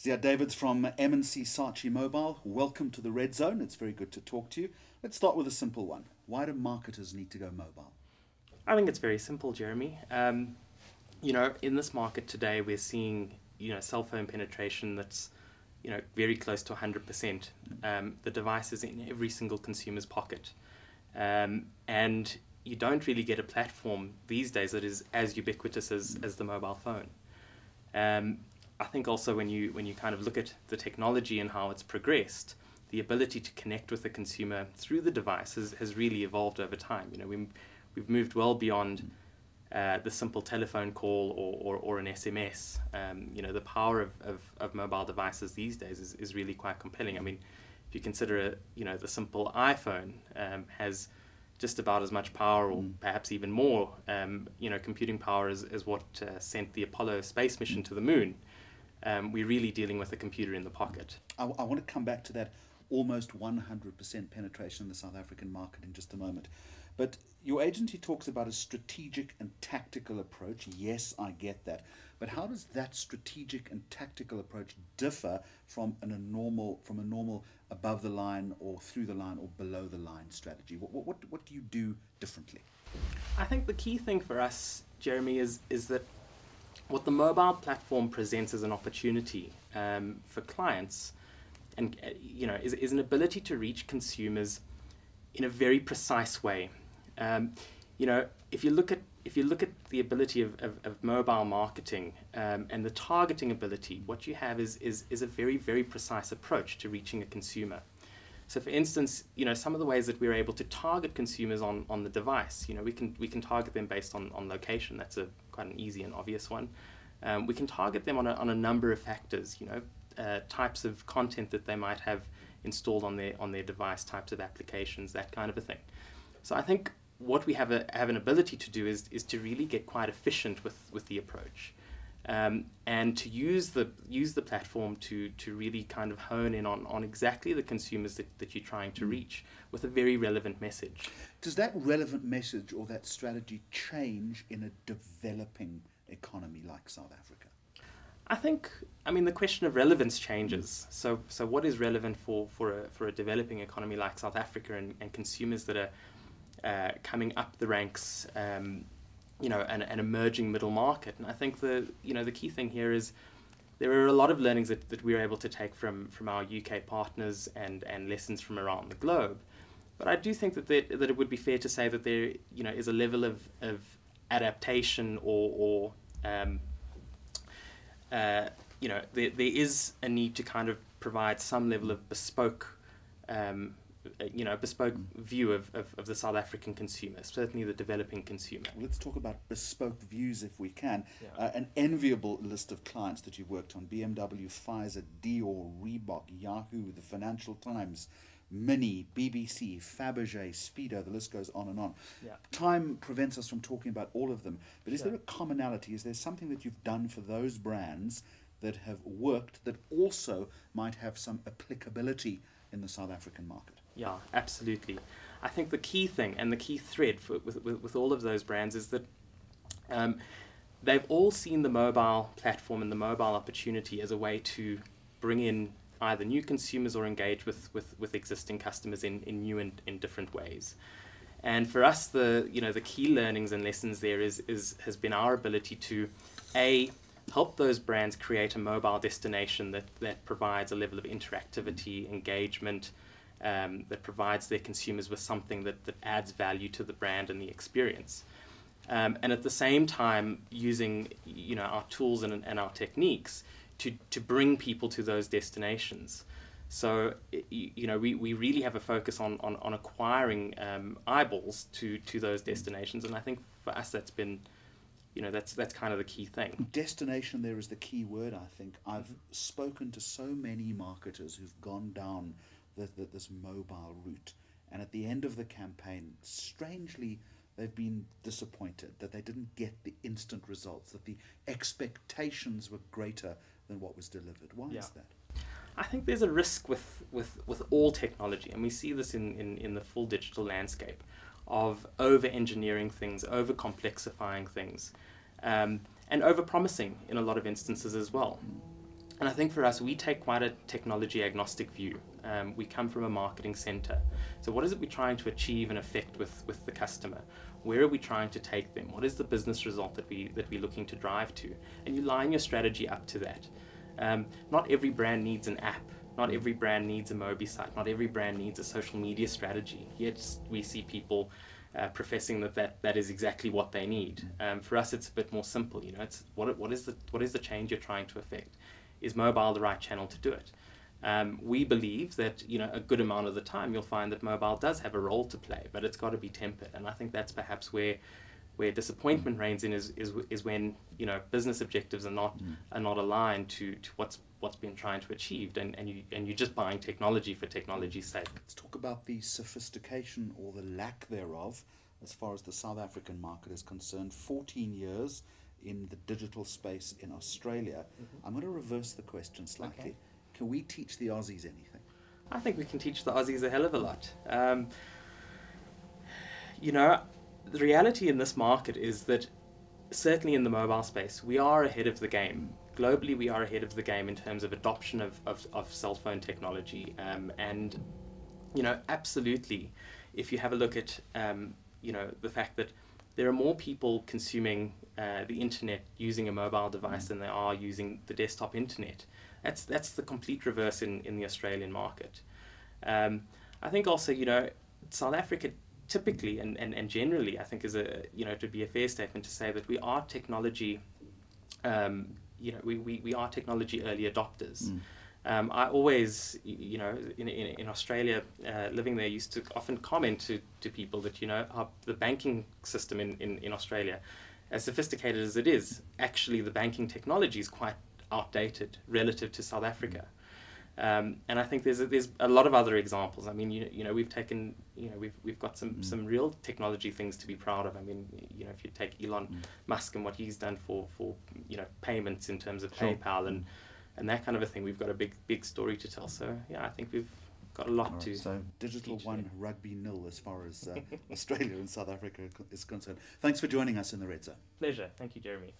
Zeyad Davids from M&C Saatchi Mobile. Welcome to the Red Zone. It's very good to talk to you. Let's start with a simple one. Why do marketers need to go mobile? I think it's very simple, Jeremy. In this market today, we're seeing, cell phone penetration that's, very close to 100%. The device is in every single consumer's pocket. And you don't really get a platform these days that is as ubiquitous as the mobile phone. I think also when you kind of look at the technology and how it's progressed, the ability to connect with the consumer through the device has really evolved over time. We've moved well beyond the simple telephone call or an SMS. The power of mobile devices these days is really quite compelling. I mean, if you consider the simple iPhone has just about as much power, or perhaps even more, computing power as what sent the Apollo space mission to the moon. We're really dealing with a computer in the pocket. I want to come back to that almost 100% penetration in the South African market in just a moment. But your agency talks about a strategic and tactical approach. Yes, I get that. But how does that strategic and tactical approach differ from a normal above the line or through the line or below the line strategy? What do you do differently? I think the key thing for us, Jeremy, is that what the mobile platform presents as an opportunity for clients, and is an ability to reach consumers in a very precise way. If you look at the ability of mobile marketing and the targeting ability, what you have is a very, very precise approach to reaching a consumer. So, for instance, some of the ways that we're able to target consumers on the device, we can target them based on location. That's quite an easy and obvious one. We can target them on a number of factors. Types of content that they might have installed on their device, types of applications, that kind of a thing. So I think what we have an ability to do is to really get quite efficient with the approach, and to use the platform to really kind of hone in on exactly the consumers that you're trying to reach with a very relevant message. Does that relevant message or that strategy change in a developing economy like South Africa? The question of relevance changes. So what is relevant for a developing economy like South Africa and consumers that are coming up the ranks, an emerging middle market? And I think the key thing here is there are a lot of learnings that we're able to take from our UK partners and lessons from around the globe. But I do think that it would be fair to say that there is a level of adaptation or there is a need to kind of provide some level of bespoke view of the South African consumer, certainly the developing consumer. Let's talk about bespoke views if we can. Yeah. An enviable list of clients that you've worked on: BMW, Pfizer, Dior, Reebok, Yahoo, the Financial Times, Mini, BBC, Fabergé, Speedo, the list goes on and on. Yeah. Time prevents us from talking about all of them, but is Sure. there a commonality? Is there something that you've done for those brands that have worked that also might have some applicability in the South African market? Yeah, absolutely. I think the key thing and the key thread with all of those brands is that they've all seen the mobile platform and the mobile opportunity as a way to bring in either new consumers or engage with existing customers in new and in different ways. And for us, the key learnings and lessons there has been our ability to help those brands create a mobile destination that provides a level of interactivity, engagement, that provides their consumers with something that adds value to the brand and the experience. And at the same time, using our tools and our techniques to bring people to those destinations. So we really have a focus on acquiring eyeballs to those destinations, and I think for us that's been that's kind of the key thing. Destination there is the key word, I think. I've spoken to so many marketers who've gone down this mobile route, and at the end of the campaign, strangely, they've been disappointed that they didn't get the instant results, that the expectations were greater than what was delivered. Why is that? I think there's a risk with all technology, and we see this in the full digital landscape, of over-engineering things, over-complexifying things, and over-promising in a lot of instances as well. And I think for us, we take quite a technology agnostic view. We come from a marketing center. So what is it we're trying to achieve and affect with the customer? Where are we trying to take them? What is the business result that we're looking to drive to? And you line your strategy up to that. Not every brand needs an app. Not every brand needs a Mobi site. Not every brand needs a social media strategy. Yet we see people professing that is exactly what they need. For us, it's a bit more simple. You know, it's what is the change you're trying to affect? Is mobile the right channel to do it? We believe that, you know, a good amount of the time you'll find that mobile does have a role to play, but it's got to be tempered. And I think that's perhaps where disappointment reigns in is when, you know, business objectives are not aligned to what's been trying to achieve, and you're just buying technology for technology's sake. Let's talk about the sophistication or the lack thereof as far as the South African market is concerned. 14 years in the digital space in Australia. I'm going to reverse the question slightly. Okay. Can we teach the Aussies anything? I think we can teach the Aussies a hell of a lot. You know, the reality in this market is that certainly in the mobile space, we are ahead of the game. Globally, we are ahead of the game in terms of adoption of cell phone technology. And, you know, absolutely, if you have a look at, you know, the fact that there are more people consuming the internet using a mobile device than there are using the desktop internet. That's the complete reverse in the Australian market. I think also, you know, South Africa typically and generally, I think is to be a fair statement to say that we are technology, you know, we are technology early adopters. I always, you know, in Australia, living there, used to often comment to people that, you know, the banking system in Australia, as sophisticated as it is, actually the banking technology is quite outdated relative to South Africa. And I think there's a lot of other examples. I mean, you know, we've taken, you know, we've got some real technology things to be proud of. I mean, you know, if you take Elon Musk and what he's done for you know, payments in terms of PayPal and that kind of a thing, we've got a big story to tell. So yeah, I think we've got a lot to. So digital one, rugby nil as far as Australia and South Africa is concerned. Thanks for joining us in the Red Zone. Pleasure. Thank you, Jeremy.